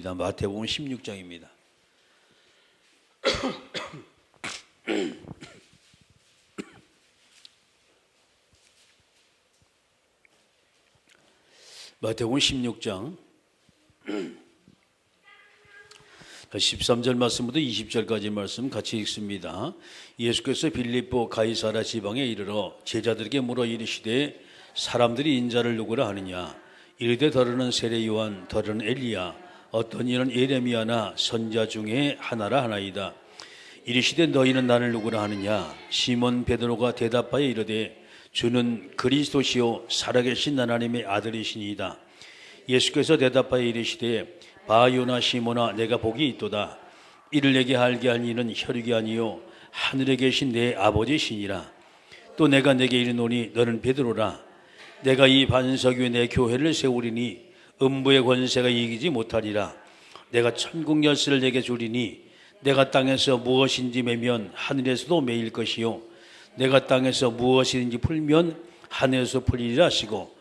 마태복음 16장입니다. 마태복음 16장 13절 말씀부터 20절까지 말씀 같이 읽습니다. 예수께서 빌립보 가이사랴 지방에 이르러 제자들에게 물어 이르시되 사람들이 인자를 누구라 하느냐? 이르되 더러는 세례 요한, 더러는 엘리야, 어떤 이는 예레미야나 선자 중에 하나라 하나이다. 이르시되 너희는 나를 누구라 하느냐? 시몬 베드로가 대답하여 이르되 주는 그리스도시요 살아계신 하나님의 아들이시니이다. 예수께서 대답하여 이르시되 바요나 시몬아 내가 복이 있도다. 이를 내게 알게 한 이는 혈육이 아니요 하늘에 계신 내 아버지시니라. 또 내가 내게 이르노니 너는 베드로라. 내가 이 반석 위에 내 교회를 세우리니 음부의 권세가 이기지 못하리라. 내가 천국 열쇠를 내게 주리니 내가 땅에서 무엇인지 매면 하늘에서도 매일 것이요 내가 땅에서 무엇이든지 풀면 하늘에서 풀리리라 하시고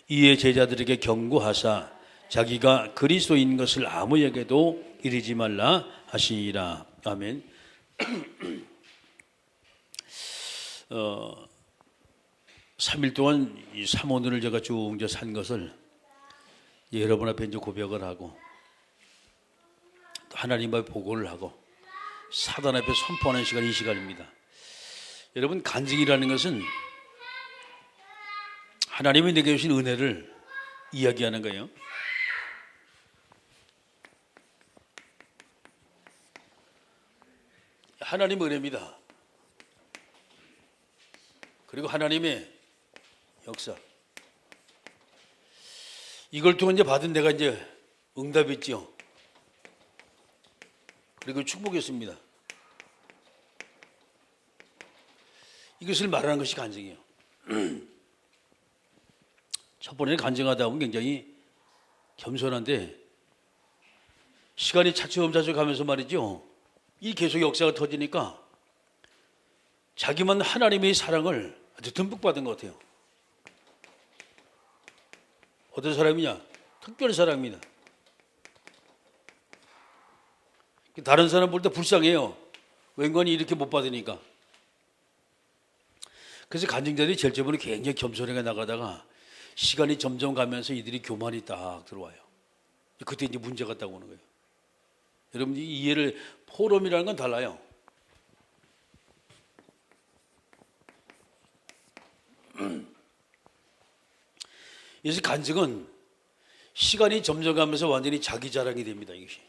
이에 제자들에게 경고하사 자기가 그리스도인 것을 아무에게도 이르지 말라 하시니라. 아멘. 3일 동안 이 삼오늘을 제가 쭉 이제 산 것을 여러분 앞에 이제 고백을 하고 또 하나님 앞에 보고를 하고 사단 앞에 선포하는 시간, 이 시간입니다. 여러분, 간증이라는 것은 하나님이 내게 주신 은혜를 이야기하는 거예요. 하나님의 은혜입니다. 그리고 하나님의 역사. 이걸 통해 이제 받은 내가 이제 응답이 있죠. 그리고 축복했습니다. 이것을 말하는 것이 간증이에요. 첫 번에 간증하다 보면 굉장히 겸손한데 시간이 차츰차츰 가면서 말이죠. 이 계속 역사가 터지니까 자기만 하나님의 사랑을 아주 듬뿍 받은 것 같아요. 어떤 사람이냐? 특별한 사람입니다. 다른 사람 볼 때 불쌍해요. 웬건이 이렇게 못 받으니까. 그래서 간증자들이 제일 처음에 굉장히 겸손하게 나가다가 시간이 점점 가면서 이들이 교만이 딱 들어와요. 그때 이제 문제가 딱 오는 거예요. 여러분, 이 이해를, 포럼이라는 건 달라요. 그래서 간증은 시간이 점점 가면서 완전히 자기 자랑이 됩니다. 이것이.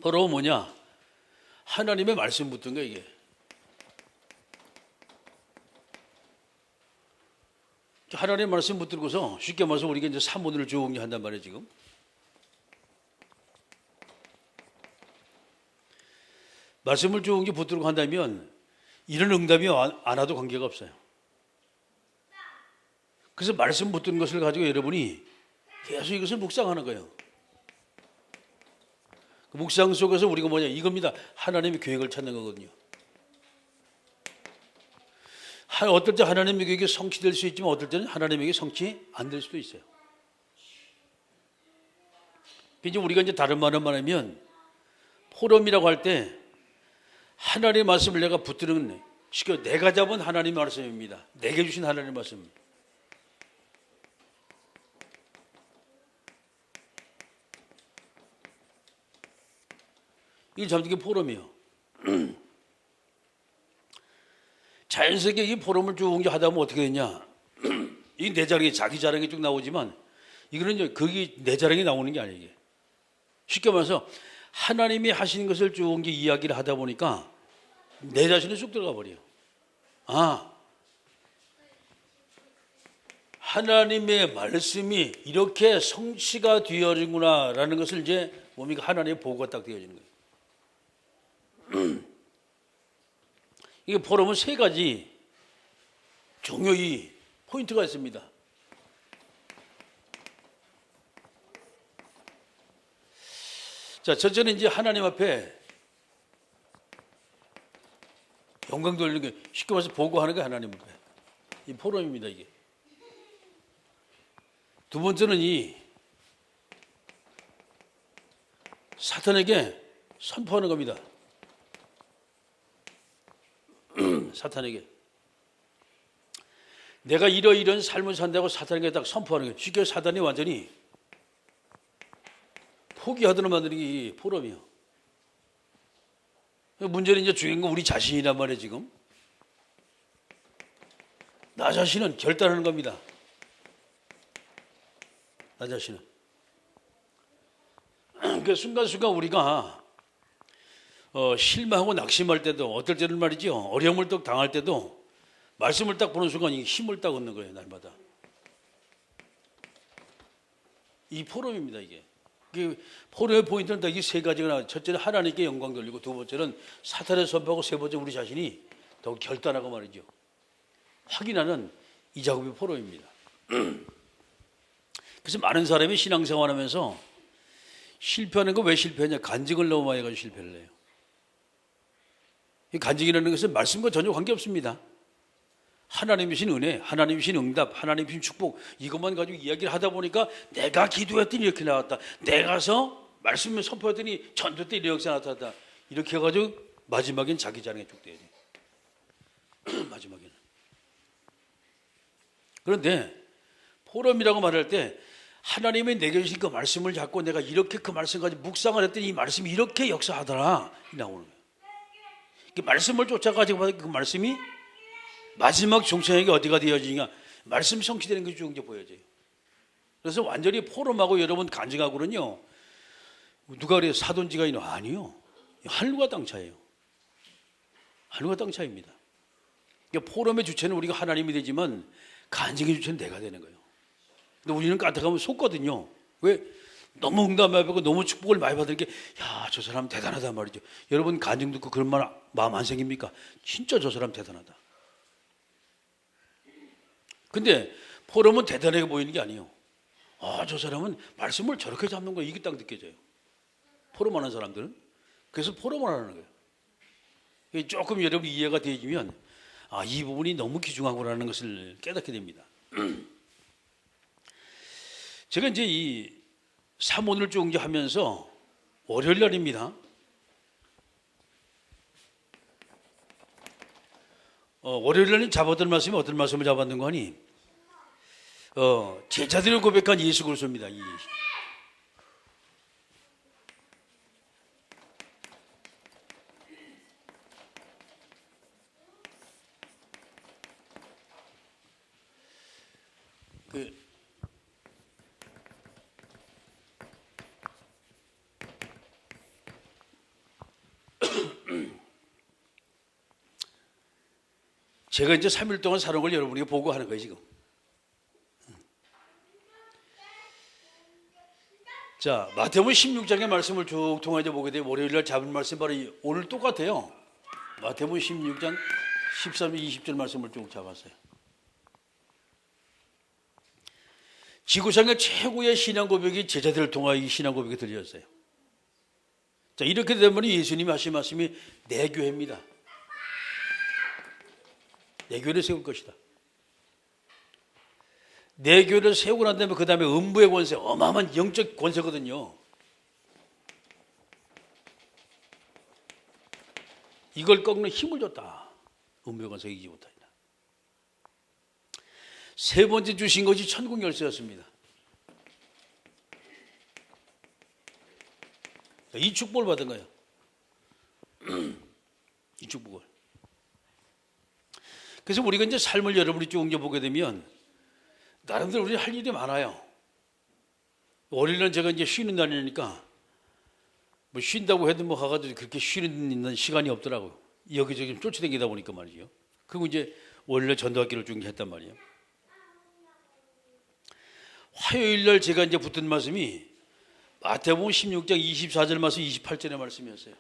바로 뭐냐? 하나님의 말씀 붙은 거예요, 이게. 하나님의 말씀 붙들고서 쉽게 말해서 우리가 이제 사문을 쭉 한단 말이에요, 지금. 말씀을 쭉 붙들고 한다면 이런 응답이 안 와도 관계가 없어요. 그래서 말씀 붙드는 것을 가지고 여러분이 계속 이것을 묵상하는 거예요. 그 묵상 속에서 우리가 뭐냐? 이겁니다. 하나님의 계획을 찾는 거거든요. 어떨 때 하나님의 계획이 성취될 수 있지만 어떨 때는 하나님에게 성취 안 될 수도 있어요. 이제 우리가 이제 다른 말을 말하면 포럼이라고 할 때 하나님의 말씀을 내가 붙드는 시켜 내가 잡은 하나님의 말씀입니다. 내게 주신 하나님의 말씀. 이게 잡는 게 포럼이에요. 자연스럽게 이 포럼을 쭉 하다 보면 어떻게 되냐? 이 내 자랑이, 자기 자랑이 쭉 나오지만 이거는 이제 거기 내 자랑이 나오는 게 아니에요. 이게. 쉽게 말해서 하나님이 하시는 것을 쭉 이야기를 하다 보니까 내 자신이 쑥 들어가 버려요. 아, 하나님의 말씀이 이렇게 성취가 되어지구나라는 것을 이제 뭡니까? 하나님의 보고가 딱 되어지는 거예요. 이게 포럼은 세 가지 중요히 포인트가 있습니다. 자, 첫째는 이제 하나님 앞에 영광 돌리는 게 쉽게 말해서 보고하는 게 하나님 앞에. 이 포럼입니다, 이게. 두 번째는 이 사탄에게 선포하는 겁니다. 사탄에게. 내가 이러이러한 삶을 산다고 사탄에게 딱 선포하는 거예요. 쉽게 사탄이 완전히 포기하도록 만드는 게 이 포럼이요. 문제는 이제 중요한 건 우리 자신이란 말이에요, 지금. 나 자신은 결단하는 겁니다. 나 자신은. 그 순간순간 우리가 실망하고 낙심할 때도 어떨 때는 말이죠. 어려움을 딱 당할 때도 말씀을 딱 보는 순간 힘을 딱 얻는 거예요, 날마다. 이 포럼입니다, 이게. 포럼의 포인트는 딱 이 세 가지가 나와요. 첫째는 하나님께 영광 돌리고, 두 번째는 사탄의 선포하고, 세 번째 우리 자신이 더욱 결단하고 말이죠. 확인하는 이 작업이 포럼입니다. 그래서 많은 사람이 신앙생활하면서 실패하는 거 왜 실패하냐? 간증을 너무 많이 해가지고 실패를 해요. 이 간증이라는 것은 말씀과 전혀 관계없습니다. 하나님이신 은혜, 하나님이신 응답, 하나님이신 축복, 이것만 가지고 이야기를 하다 보니까 내가 기도했더니 이렇게 나왔다. 내가서 말씀을 선포했더니 전도 때 이런 역사가 나타났다. 이렇게 해가지고 마지막엔 자기 자랑에 쭉 돼야 돼. 마지막에는. 그런데 포럼이라고 말할 때 하나님의 내게 주신 그 말씀을 잡고 내가 이렇게 그 말씀까지 묵상을 했더니 이 말씀이 이렇게 역사하더라. 이 나오는 거예요. 그 말씀을 쫓아가지고 받은 그 말씀이 마지막 종착역이 어디가 되어지냐? 말씀 성취되는 것이 쭉 이제 보여져요. 그래서 완전히 포럼하고 여러분 간증하고는요. 누가 그래요? 사돈지가 있는 아니요. 하늘과 땅 차이에요. 하늘과 땅 차이입니다. 그러니까 포럼의 주체는 우리가 하나님이 되지만 간증의 주체는 내가 되는 거예요. 근데 우리는 까딱하면 속거든요. 왜? 너무 응답 많이 받고 너무 축복을 많이 받으니까 야, 저 사람 대단하다 말이죠. 여러분 간증 듣고 그런 마음 안 생깁니까? 진짜 저 사람 대단하다. 근데 포럼은 대단하게 보이는 게 아니에요. 아, 저 사람은 말씀을 저렇게 잡는 거야. 이게 딱 느껴져요. 포럼하는 사람들은. 그래서 포럼을 하는 거예요. 조금 여러분 이해가 되어지면 아, 이 부분이 너무 귀중하구나라는 것을 깨닫게 됩니다. 제가 이제 이 사모를 쭉 하면서 월요일 날입니다. 월요일 날은 잡았던 말씀이 어떤 말씀을 잡았는 거 아니? 제자들을 고백한 예수 그리스도입니다. 제가 이제 3일 동안 살아온 걸 여러분에게 보고하는 거예요, 지금. 자, 마태복음 16장의 말씀을 쭉 통해서 보게 되면 월요일날 잡은 말씀 바로 오늘 똑같아요. 마태복음 16장 13절 20절 말씀을 쭉 잡았어요. 지구상의 최고의 신앙 고백이 제자들을 통하여 이 신앙 고백이 들렸어요. 자, 이렇게 되면 예수님이 하신 말씀이 내 교회입니다. 내 교회를 세울 것이다. 내 교회를 세우고 난 다음에 그 다음에 음부의 권세, 어마어마한 영적 권세거든요. 이걸 꺾는 힘을 줬다. 음부의 권세 이기지 못하리라. 세 번째 주신 것이 천국 열쇠였습니다. 이 축복을 받은 거예요. 이 축복을. 그래서 우리가 이제 삶을 여러분이 쭉 보게 되면 나름대로 우리 할 일이 많아요. 월요일은 제가 이제 쉬는 날이니까 뭐 쉰다고 해도 뭐 가가지고 그렇게 쉬는 시간이 없더라고요. 여기저기 쫓아다니다 보니까 말이죠. 그리고 이제 월요일에 전도학기를 쭉 했단 말이에요. 화요일날 제가 이제 붙은 말씀이 마태복음 16장 24절 말씀 28절의 말씀이었어요.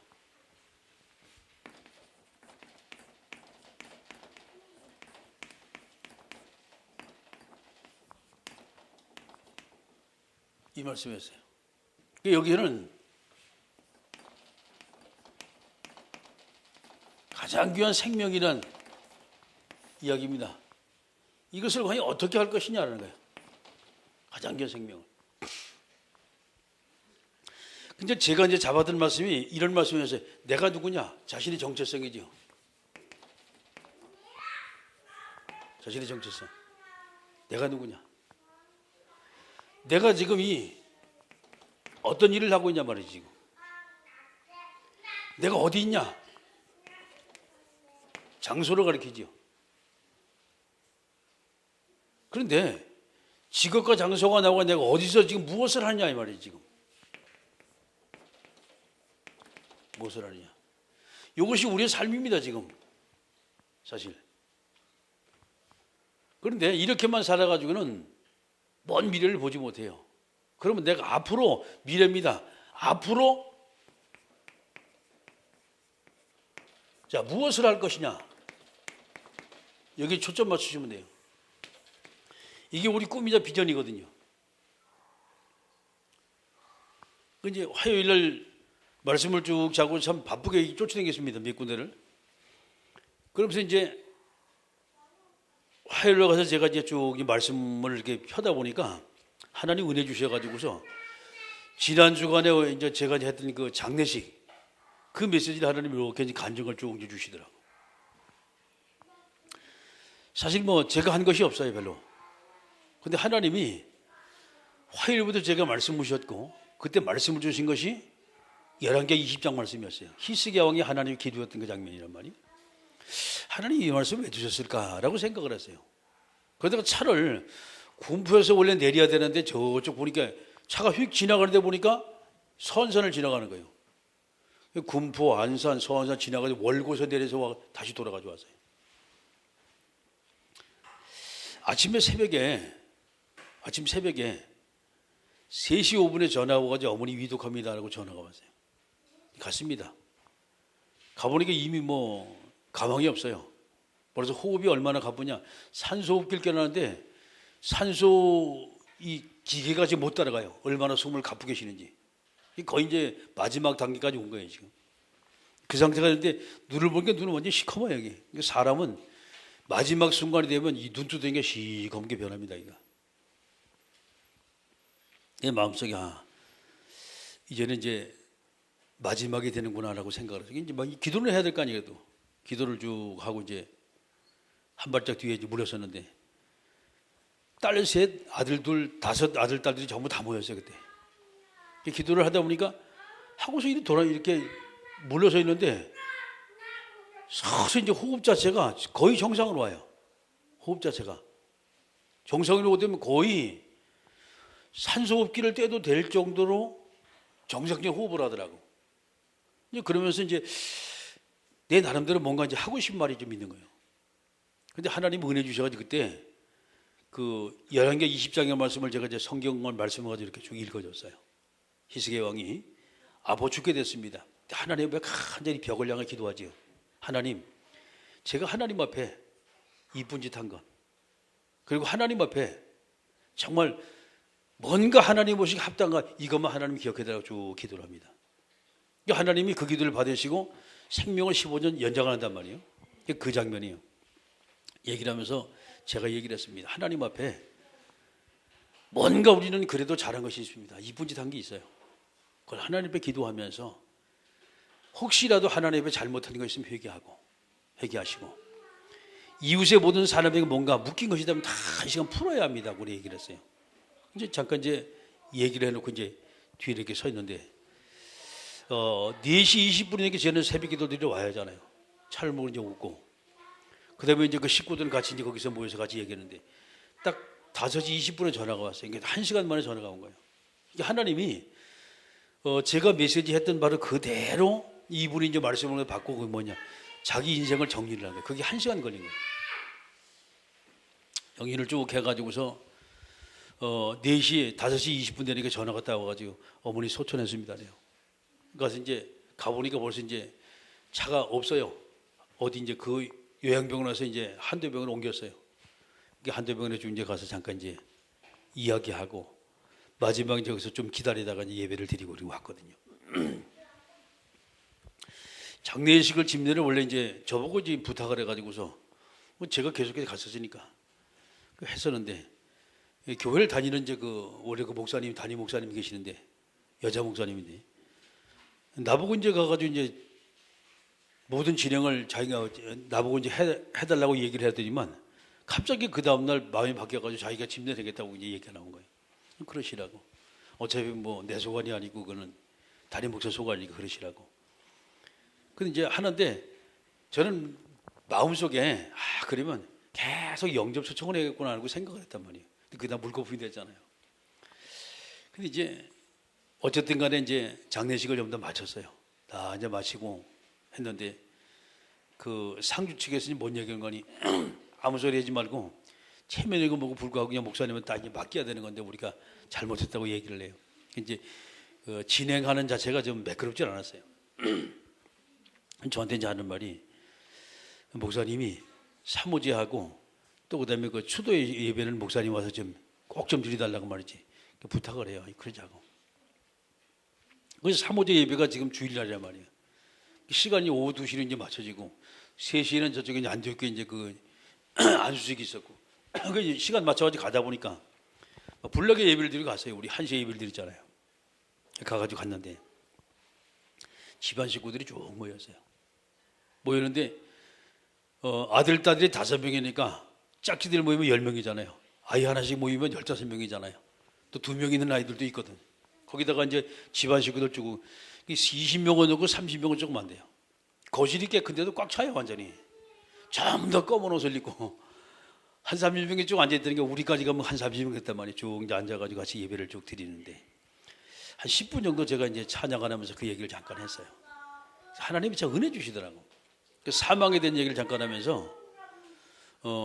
이 말씀이었어요. 여기는 가장 귀한 생명이란 이야기입니다. 이것을 과연 어떻게 할 것이냐라는 거예요. 가장 귀한 생명을. 근데 제가 이제 잡아든 말씀이 이런 말씀이었어요. 내가 누구냐? 자신의 정체성이죠. 자신의 정체성. 내가 누구냐? 내가 지금 이 어떤 일을 하고 있냐 말이지. 지금. 내가 어디 있냐? 장소를 가리키죠. 그런데 직업과 장소가 나오고 내가 어디서 지금 무엇을 하냐 이 말이지 지금. 무엇을 하느냐. 이것이 우리의 삶입니다 지금. 사실. 그런데 이렇게만 살아가지고는 먼 미래를 보지 못해요. 그러면 내가 앞으로 미래입니다. 앞으로 자 무엇을 할 것이냐. 여기 초점 맞추시면 돼요. 이게 우리 꿈이자 비전이거든요. 이제 화요일 날 말씀을 쭉 자고 참 바쁘게 쫓아다녔습니다. 몇 군데를. 그러면서 이제 화요일에 가서 제가 이제 쭉 이 말씀을 이렇게 펴다 보니까 하나님 은혜 주셔가지고서 지난 주간에 이제 제가 했던 그 장례식 그 메시지를 하나님이 이렇게 간증을 쭉 주시더라고. 사실 뭐 제가 한 것이 없어요 별로. 근데 하나님이 화요일부터 제가 말씀 주셨고 그때 말씀을 주신 것이 11개 20장 말씀이었어요. 히스기야 왕이 하나님이 기도했던 그 장면이란 말이에요. 하나님이 이 말씀을 왜 주셨을까라고 생각을 했어요. 그러다가 차를 군포에서 원래 내려야 되는데 저쪽 보니까 차가 휙 지나가는데 보니까 선산을 지나가는 거예요. 군포, 안산, 서안산 지나가서 월고에서 내려서 다시 돌아가지고 왔어요. 아침 새벽에 3시 5분에 전화가 와가지고 어머니 위독합니다라고 전화가 왔어요. 갔습니다. 가보니까 이미 뭐 가망이 없어요. 그래서 호흡이 얼마나 가쁘냐. 산소호흡기를 껴놨는데 산소 이 기계가 지금 못 따라가요. 얼마나 숨을 가쁘게 쉬는지. 거의 이제 마지막 단계까지 온 거예요 지금. 그 상태가 됐는데 눈을 보니까 눈은 완전 시커머요 여기. 사람은 마지막 순간이 되면 이 눈두덩이가 시커멓게 변합니다. 이거. 내 마음속에 이제는 이제 마지막이 되는구나라고 생각을 해서 이제 막 기도를 해야 될 거 아니에요. 또 기도를 쭉 하고 이제 한 발짝 뒤에 이제 물러섰는데 딸 셋, 아들 둘, 5 아들 딸들이 전부 다 모였어요 그때. 기도를 하다 보니까 하고서 이렇게 물러서 있는데 서서히 이제 호흡 자체가 거의 정상으로 와요. 호흡 자체가 정상으로 오면 거의 산소호흡기를 떼도 될 정도로 정상적인 호흡을 하더라고. 그러면서 이제 내 나름대로 뭔가 이제 하고 싶은 말이 좀 있는 거예요. 근데 하나님 은혜 주셔가지고 그때 그 11개 20장의 말씀을 제가 이제 성경을 말씀해가지고 이렇게 쭉 읽어줬어요. 히스기야 왕이 아버 죽게 됐습니다. 하나님 앞에 간절히 벽을 향해 기도하지요. 하나님, 제가 하나님 앞에 이쁜 짓 한 것, 그리고 하나님 앞에 정말 뭔가 하나님 모시기 합당한 이것만 하나님 기억해달라고 쭉 기도를 합니다. 하나님이 그 기도를 받으시고 생명을 15년 연장한단 말이에요. 그 장면이에요. 얘기를 하면서 제가 얘기를 했습니다. 하나님 앞에 뭔가 우리는 그래도 잘한 것이 있습니다. 이쁜 짓 한 게 있어요. 그걸 하나님 앞에 기도하면서 혹시라도 하나님 앞에 잘못한 거 있으면 회개하시고 이웃의 모든 사람에게 뭔가 묶인 것이 있다면 다 이 시간 풀어야 합니다. 우리 얘기를 했어요. 이제 잠깐 이제 얘기를 해놓고 이제 뒤에 이렇게 서 있는데 4시 20분이니까 저는 새벽 기도 드리러 와야 하잖아요. 차를 몰고 이제 웃고 그 다음에 이제 그 식구들은 같이 이제 거기서 모여서 같이 얘기했는데 딱 5시 20분에 전화가 왔어요. 그러니까 1시간 만에 전화가 온 거예요. 이게 하나님이 제가 메시지 했던 바로 그대로 이분이 이제 말씀을 받고 그게 뭐냐. 자기 인생을 정리를 한 거예요. 그게 1시간 걸린 거예요. 정리를 쭉 해가지고서 4시, 5시 20분 되니까 전화가 딱 와가지고 어머니 소천했습니다. 그래서 이제 가보니까 벌써 이제 차가 없어요. 어디 이제 그 요양병원에서 이제 한도병원을 옮겼어요. 한도병원에 좀 이제 가서 잠깐 이제 이야기하고 마지막에 여기서 좀 기다리다가 이제 예배를 드리고 그리고 왔거든요. 장례식을 집례를 원래 이제 저보고 이제 부탁을 해가지고서 뭐 제가 계속해서 갔었으니까 했었는데 교회를 다니는 이제 원래 목사님 담임 목사님이 계시는데 여자 목사님인데 나보고 이제 가가지고 이제 모든 진행을 자기가 나보고 이제 해달라고 얘기를 해더니만 갑자기 그 다음날 마음이 바뀌어가지고 자기가 집내 되겠다고 이제 얘기가 나온 거예요. 그러시라고. 어차피 뭐 내 소관이 아니고 그거는 담임 목사 소관이니까 그러시라고. 근데 이제 하는데 저는 마음속에 그러면 계속 영접 초청을 해야겠구나 하고 생각을 했단 말이에요. 근데 그다음 물거품이 됐잖아요. 근데 이제 어쨌든 간에 이제 장례식을 좀 더 마쳤어요. 다 이제 마치고 했는데 그 상주 측에서 뭔 얘기한 거니 아무 소리 하지 말고 체면이고 뭐고 불구하고 그냥 목사님은 다 이제 맡겨야 되는 건데 우리가 잘못했다고 얘기를 해요. 이제 진행하는 자체가 좀 매끄럽지 않았어요. 저한테 이제 하는 말이 목사님이 사모제하고 또 그다음에 그 추도 예배는 목사님 와서 좀 꼭 좀 드리달라고 말이지 부탁을 해요. 그러자고. 그래서 사모제 예배가 지금 주일날이란 말이에요. 시간이 오후 2시로 이제 맞춰지고 3시에는 저쪽에 이제 안디옥교에 이제 그 안수식이 있었고 그 시간 맞춰가지고 가다 보니까 불락의 예배를 드리고 갔어요. 우리 1시에 예배를 드렸잖아요. 가가지고 갔는데 집안 식구들이 쭉 모였어요. 모였는데 아들, 딸이 5명이니까 짝지들 모이면 10명이잖아요. 아이 하나씩 모이면 15명이잖아요. 또 2명 있는 아이들도 있거든. 거기다가 이제 집안 식구들 쭉 20명은 넣고 30명은 조금 안 돼요. 거실이 꽤 큰데도 꽉 차요 완전히. 전부 다 검은 옷을 입고 한 30명이 쭉 앉아있다는 게 우리까지 가면 한 30명 됐단 말이에요. 쭉 이제 앉아가지고 같이 예배를 쭉 드리는데 한 10분 정도 제가 이제 찬양을 하면서 그 얘기를 잠깐 했어요. 하나님이 참 은혜 주시더라고. 사망에 대한 얘기를 잠깐 하면서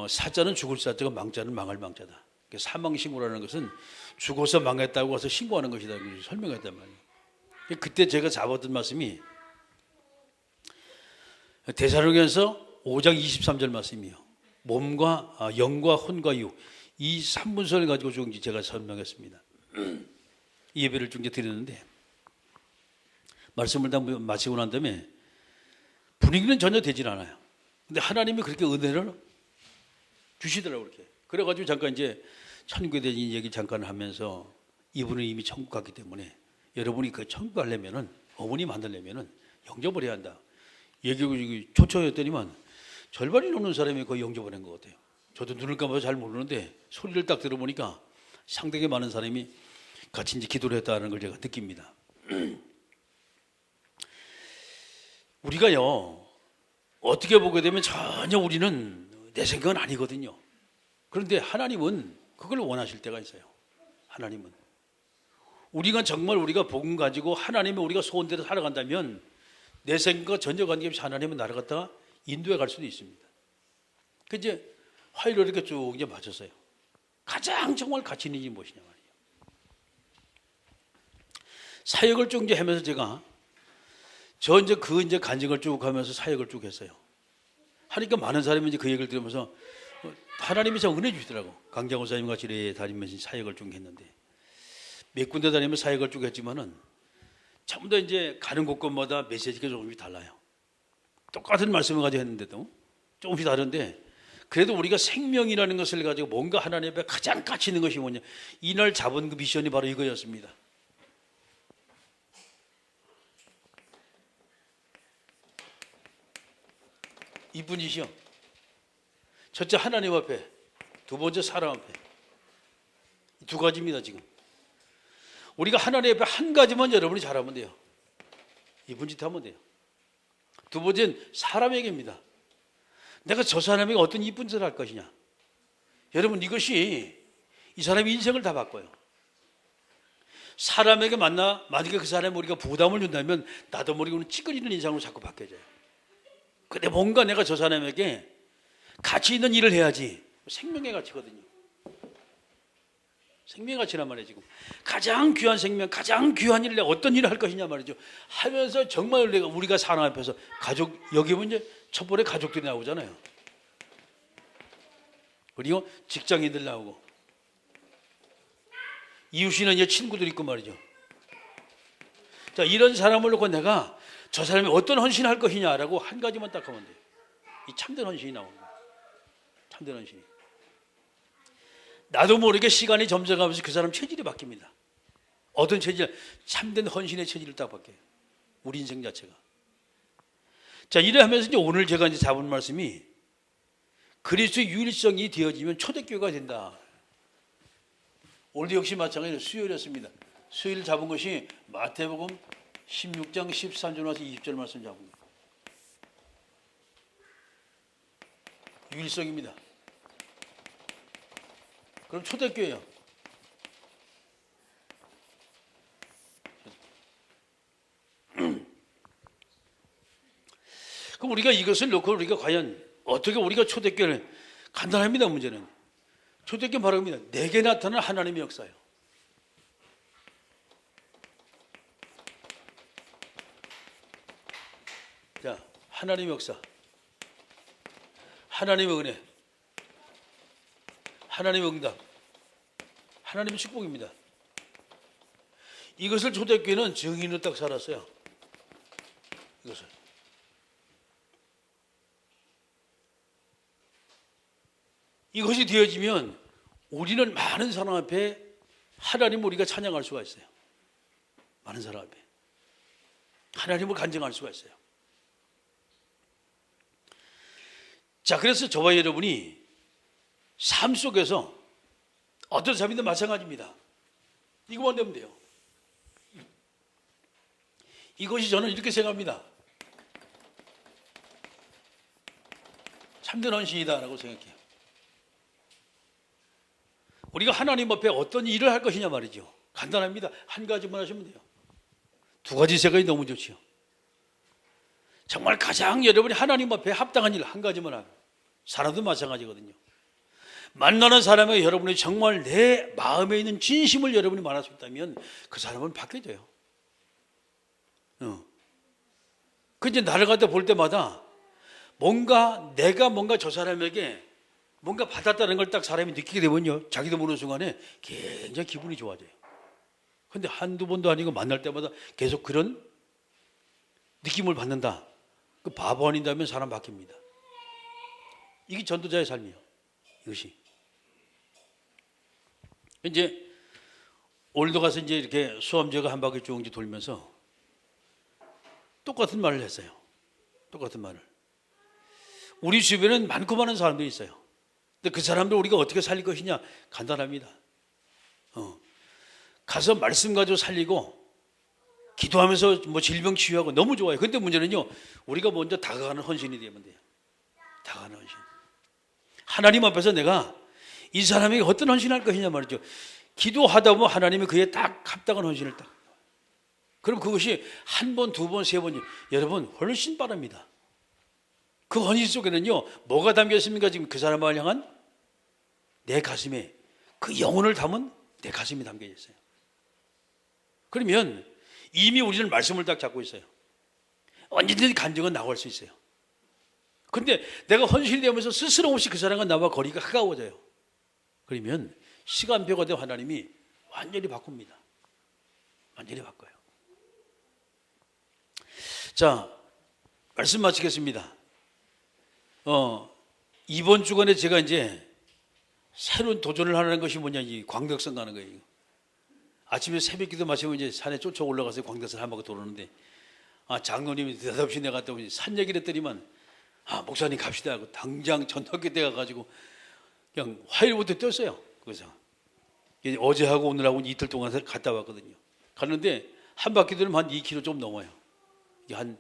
사자는 죽을 사자가 망자는 망할 망자다. 사망 신고라는 것은 죽어서 망했다고 와서 신고하는 것이다. 설명했단 말이에요. 그때 제가 잡았던 말씀이 데살로니가서 5장 23절 말씀이에요. 몸과 영과 혼과 육 이 3분선을 가지고 좀 제가 설명했습니다. 이 예배를 좀 드렸는데 말씀을 다 마치고 난 다음에 분위기는 전혀 되질 않아요. 근데 하나님이 그렇게 은혜를 주시더라고요. 이렇게. 그래가지고 잠깐 이제 천국에 대한 얘기 잠깐 하면서 이분은 이미 천국 갔기 때문에 여러분이 그 천국 가려면은 어머니 만나려면은 영접을 해야 한다. 얘기하고 초청했더니만 절반이 넘는 사람이 거의 영접을 한 것 같아요. 저도 눈을 감아서 잘 모르는데 소리를 딱 들어보니까 상당히 많은 사람이 같이 이제 기도를 했다는 걸 제가 느낍니다. 우리가요 어떻게 보게 되면 전혀 우리는 내 생각은 아니거든요. 그런데 하나님은 그걸 원하실 때가 있어요. 하나님은 우리가 정말 우리가 복음 가지고 하나님의 우리가 소원대로 살아간다면 내 생각과 전혀 관계없이 하나님은 나를 갖다가 인도해 갈 수도 있습니다. 그 이제 화요일에 이렇게 쭉 이제 맞췄어요. 가장 정말 가치 있는 일이 무엇이냐 말이에요. 사역을 쭉 이제 하면서 제가 이제 이제 간증을 쭉 하면서 사역을 쭉 했어요. 하니까 많은 사람이 이제 그 얘기를 들으면서 하나님이 참 은혜 주시더라고. 강장호 사님 같이 다니면서 사역을 쭉 했는데 몇 군데 다니면서 사역을 쭉 했지만은 전부 다 이제 가는 곳곳마다 메시지가 조금씩 달라요. 똑같은 말씀을 가지고 했는데도 조금씩 다른데 그래도 우리가 생명이라는 것을 가지고 뭔가 하나님 앞에 가장 가치 있는 것이 뭐냐. 이날 잡은 그 미션이 바로 이거였습니다. 이분이시요. 첫째 하나님 앞에, 두 번째 사람 앞에. 이 두 가지입니다 지금. 우리가 하나님 앞에 한 가지만 여러분이 잘하면 돼요. 이분 짓 하면 돼요. 두 번째는 사람에게입니다. 내가 저 사람에게 어떤 이쁜 짓을 할 것이냐. 여러분 이것이 이 사람의 인생을 다 바꿔요. 사람에게 만약에 그 사람이 우리가 부담을 준다면 나도 모르게 찌그리는 인상으로 자꾸 바뀌어져요. 근데 뭔가 내가 저 사람에게 가치 있는 일을 해야지. 생명의 가치거든요. 생명의 가치란 말이에요. 지금 가장 귀한 생명, 가장 귀한 일을 내가 어떤 일을 할 것이냐 말이죠. 하면서 정말 우리가 사람 앞에서 가족, 여기 보면 이제 첫 번에 가족들이 나오잖아요. 그리고 직장인들 나오고 이웃이나 이제 친구들 있고 말이죠. 자, 이런 사람을 놓고 내가 저 사람이 어떤 헌신을 할 것이냐라고 한 가지만 딱 하면 돼요. 이 참된 헌신이 나오는 거예요. 참된 헌신이. 나도 모르게 시간이 점점 가면서 그 사람 체질이 바뀝니다. 어떤 체질? 참된 헌신의 체질을 딱 바뀌어요. 우리 인생 자체가. 자, 이래 하면서 이제 오늘 제가 이제 잡은 말씀이 그리스도의 유일성이 되어지면 초대교회가 된다. 오늘도 역시 마찬가지로 수요일이었습니다. 수요일 잡은 것이 마태복음 16장 13절 와서 20절 말씀 잡은 거예요. 유일성입니다. 그럼 초대교회요. 그럼 우리가 이것을 놓고 우리가 과연 어떻게 우리가 초대교회를 간단합니다. 문제는 초대교회 바로 입니다. 내게 나타난 하나님의 역사예요. 자, 하나님의 역사, 하나님의 은혜, 하나님의 응답, 하나님의 축복입니다. 이것을 초대교회는 증인으로 딱 살았어요. 이것을. 이것이 되어지면 우리는 많은 사람 앞에 하나님을 우리가 찬양할 수가 있어요. 많은 사람 앞에 하나님을 간증할 수가 있어요. 자, 그래서 저와 여러분이 삶 속에서 어떤 삶이든 마찬가지입니다. 이거만 되면 돼요. 이것이 저는 이렇게 생각합니다. 참된 헌신이다라고 생각해요. 우리가 하나님 앞에 어떤 일을 할 것이냐 말이죠. 간단합니다. 한 가지만 하시면 돼요. 두 가지, 세 가지 너무 좋지요. 정말 가장 여러분이 하나님 앞에 합당한 일 한 가지만 하고, 사람도 마찬가지거든요. 만나는 사람에게 여러분이 정말 내 마음에 있는 진심을 여러분이 말할 수 있다면 그 사람은 바뀌어져요. 그 이제 나를 갖다 볼 때마다 내가 뭔가 저 사람에게 뭔가 받았다는 걸 딱 사람이 느끼게 되면요, 자기도 모르는 순간에 굉장히 기분이 좋아져요. 근데 한두 번도 아니고 만날 때마다 계속 그런 느낌을 받는다. 그 바보 아닌다면 사람 바뀝니다. 이게 전도자의 삶이에요. 이것이. 이제 오늘도 가서 이제 이렇게 수험제가 한 바퀴 쭉 이제 돌면서 똑같은 말을 했어요. 똑같은 말을. 우리 주변에는 많고 많은 사람들이 있어요. 근데 그 사람들 우리가 어떻게 살릴 것이냐? 간단합니다. 가서 말씀 가지고 살리고 기도하면서 뭐 질병 치유하고 너무 좋아요. 근데 문제는요, 우리가 먼저 다가가는 헌신이 되면 돼요. 다가가는 헌신. 하나님 앞에서 내가 이 사람에게 어떤 헌신을 할 것이냐 말이죠. 기도하다 보면 하나님이 그에 딱 합당한 헌신을 딱. 그럼 그것이 한 번, 두 번, 세 번이 여러분 훨씬 빠릅니다. 그 헌신 속에는요, 뭐가 담겨 있습니까? 지금 그 사람을 향한 내 가슴에 그 영혼을 담은 내 가슴이 담겨 있어요. 그러면 이미 우리는 말씀을 딱 잡고 있어요. 언제든지 간증은 나올 수 있어요. 그런데 내가 헌신이 되면서 스스럼 없이 그 사람과 나와 거리가 가까워져요. 그러면 시간표가 되어 하나님이 완전히 바꿉니다. 완전히 바꿔요. 자, 말씀 마치겠습니다. 이번 주간에 제가 이제 새로운 도전을 하는 것이 뭐냐, 이 광덕선 가는 거예요. 아침에 새벽 기도 마치고 이제 산에 쫓아 올라가서 광덕선 한 바퀴 돌았는데, 장로님이 대답없이 내가 갔다 오니 산 얘기를 했더니만, 목사님 갑시다 하고 당장 전덕기 때 가가지고 그냥 화요일부터 뛰었어요. 그래서 어제 하고 오늘하고 이틀 동안 갔다 왔거든요. 갔는데 한 바퀴 돌면 한 2km 좀 넘어요. 한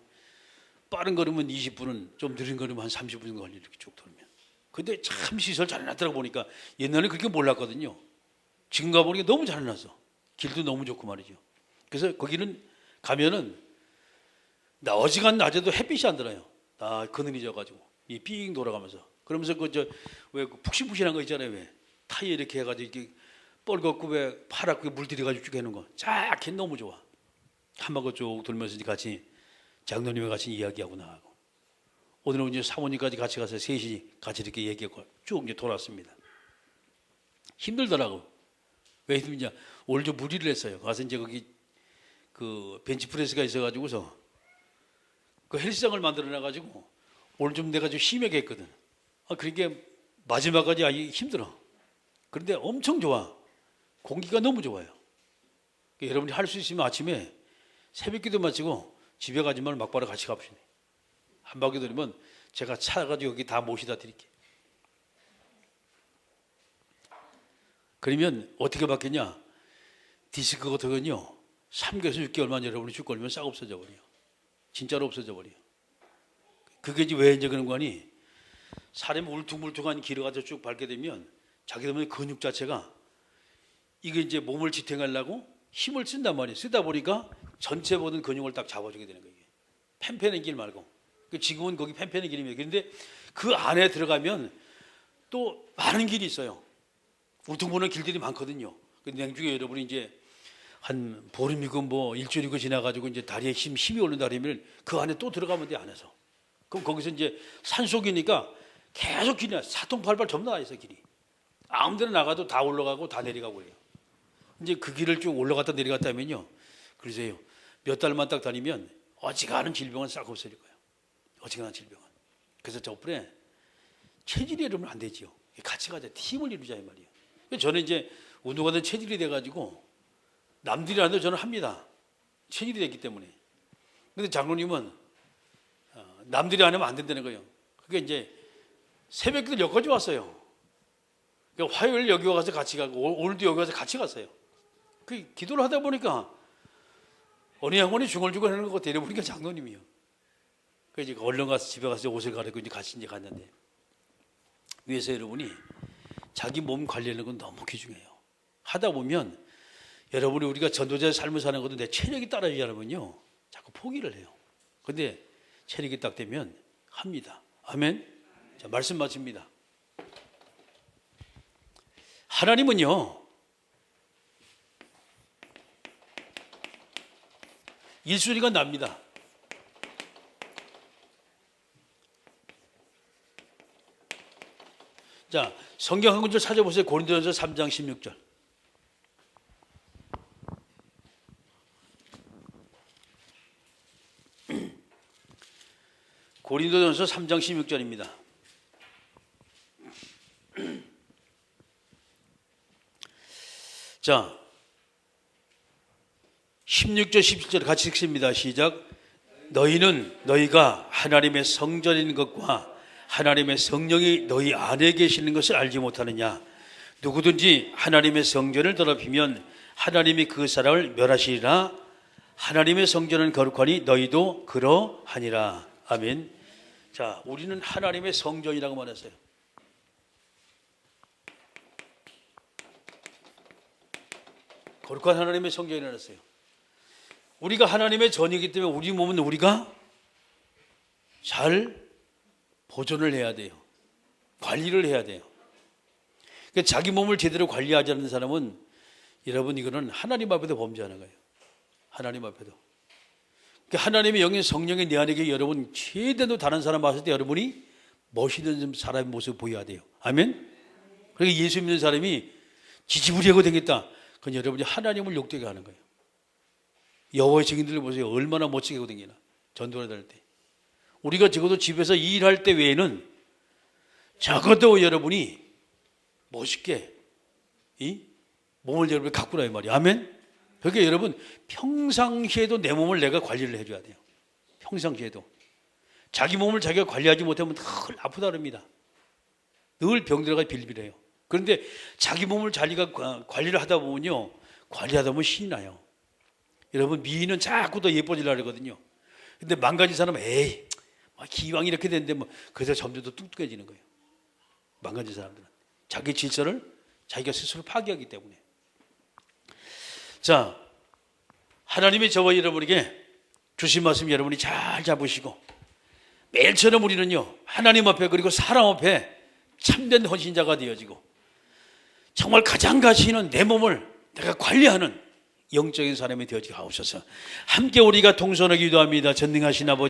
빠른 걸으면 20분은, 좀 느린 걸으면 한 30분 걸려, 이렇게 쭉 돌면. 근데 참 시설 잘 해놨더라고. 보니까 옛날에 그렇게 몰랐거든요. 지금 가보니까 너무 잘 해놨어. 길도 너무 좋고 말이죠. 그래서 거기는 가면은 나 어지간 낮에도 햇빛이 안 들어요. 그늘이 져가지고 이 삥 돌아가면서. 그러면서 왜 푹신푹신한 거 있잖아요. 왜 타이어 이렇게 해가지고 이렇게 뻘겋고 왜 파랗고 물 들여가지고 쭉 해놓은 거. 쫙 너무 좋아. 한 바퀴 쭉 돌면서 이제 같이 장로님과 같이 이야기하고 나가고, 오늘은 이제 사모님까지 같이 가서 셋이 같이 이렇게 얘기하고 쭉 이제 돌았습니다. 힘들더라고. 왜 힘드냐? 오늘 좀 무리를 했어요. 가서 이제 거기 그 벤치프레스가 있어가지고서 그 헬스장을 만들어놔가지고 오늘 좀 내가 좀 심하게 했거든. 그러니까 마지막까지 아주 힘들어. 그런데 엄청 좋아. 공기가 너무 좋아요. 그러니까 여러분이 할 수 있으면 아침에 새벽기도 마치고 집에 가지 말고 막바로 같이 갑시다. 한 바퀴 돌리면 제가 차 가지고 여기 다 모시다 드릴게요. 그러면 어떻게 바뀌냐? 디스크 같은요 3개월에서 6개월만 여러분이 쭉 걸리면 싹 없어져 버려요. 진짜로 없어져 버려요. 그게 이제 왜 이제 그런 거 아니? 사람이 울퉁불퉁한 길을 가서 쭉 밟게 되면 자기들 근육 자체가 이게 이제 몸을 지탱하려고 힘을 쓴단 말이에요. 쓰다 보니까 전체 모든 근육을 딱 잡아주게 되는 거예요. 팽팽한 길 말고. 지금은 거기 팽팽한 길입니다. 그런데 그 안에 들어가면 또 많은 길이 있어요. 울퉁불퉁한 길들이 많거든요. 냉중에 여러분이 이제 한 보름이고 뭐 일주일이고 지나가지고 이제 다리에 힘이 오른다 그러면 그 안에 또 들어가면 돼, 안에서. 그럼 거기서 이제 산속이니까 계속 길이 사통팔팔 전부 다 있어, 길이. 아무 데나 나가도 다 올라가고 다 내려가고 그래요. 이제 그 길을 쭉 올라갔다 내려갔다 하면요. 그러세요. 몇 달만 딱 다니면 어지간한 질병은 싹 없어질 거예요. 어지간한 질병은. 그래서 저번에 체질이 이러면 안 되지요. 같이 가자. 팀을 이루자 이 말이에요. 저는 이제 운동하던 체질이 돼가지고 남들이 안 해도 저는 합니다. 체질이 됐기 때문에. 근데 장로님은 남들이 안 하면 안 된다는 거예요. 그게 이제 새벽기도 여기까지 왔어요. 그러니까 화요일 여기 와서 같이 가고 오늘도 여기 와서 같이 갔어요. 그 기도를 하다 보니까 어느 양반이 중얼중얼 하는 거 데려보니까 장로님이요. 그래서 이제 얼른 가서 집에 가서 옷을 갈아입고 이제 같이 이제 갔는데 위에서 여러분이 자기 몸 관리하는 건 너무 귀중해요. 하다 보면 여러분이 우리가 전도자의 삶을 사는 것도 내 체력이 따라주지 않으면요 자꾸 포기를 해요. 근데 체력이 딱 되면 합니다. 아멘. 자, 말씀 마칩니다. 하나님은요 일소리가 납니다. 자, 성경 한 구절 찾아보세요. 고린도전서 3장 16절. 고린도전서 3장 16절입니다. 자, 16절 17절 같이 읽습니다. 시작. 너희가 하나님의 성전인 것과 하나님의 성령이 너희 안에 계시는 것을 알지 못하느냐? 누구든지 하나님의 성전을 더럽히면 하나님이 그 사람을 멸하시리라. 하나님의 성전은 거룩하니 너희도 그러하니라. 아멘. 자, 우리는 하나님의 성전이라고 말했어요. 거룩한 하나님의 성전이라고 했어요. 우리가 하나님의 전이기 때문에 우리 몸은 우리가 잘 보존을 해야 돼요. 관리를 해야 돼요. 그러니까 자기 몸을 제대로 관리하지 않는 사람은 여러분 이거는 하나님 앞에도 범죄하는 거예요. 하나님 앞에도. 그러니까 하나님의 영의 성령이 내 안에 여러분 최대로 다른 사람 봤을 때 여러분이 멋있는 사람의 모습을 보여야 돼요. 아멘. 그러니까 예수 믿는 사람이 지지부리하고 되겠다. 그건 여러분이 하나님을 욕되게 하는 거예요. 여호와의 증인들을 보세요. 얼마나 멋지게 하고 다니나. 전도를 다닐 때. 우리가 적어도 집에서 일할 때 외에는 적어도 여러분이 멋있게 이 몸을 여러분이 가꾸라 이 말이에요. 아멘. 그러니까 여러분 평상시에도 내 몸을 내가 관리를 해줘야 돼요. 평상시에도. 자기 몸을 자기가 관리하지 못하면 늘 아프다 그럽니다. 늘 병들어가 빌빌해요. 그런데 자기 몸을 자기가 관리를 하다 보면요. 관리하다 보면 신이 나요. 여러분 미인은 자꾸 더 예뻐지려고 그러거든요. 근데 망가진 사람은 에이 기왕 이렇게 됐는데 뭐 그래서 점점 더 뚱뚱해지는 거예요. 망가진 사람들은 자기 질서를 자기가 스스로 파괴하기 때문에. 자, 하나님이 저와 여러분에게 주신 말씀 여러분이 잘 잡으시고 매일처럼 우리는요 하나님 앞에 그리고 사람 앞에 참된 헌신자가 되어지고 정말 가장 가치 있는 내 몸을 내가 관리하는 영적인 사람이 되어지게 하옵소서. 함께 우리가 동선을 기도합니다. 전능하신 아버지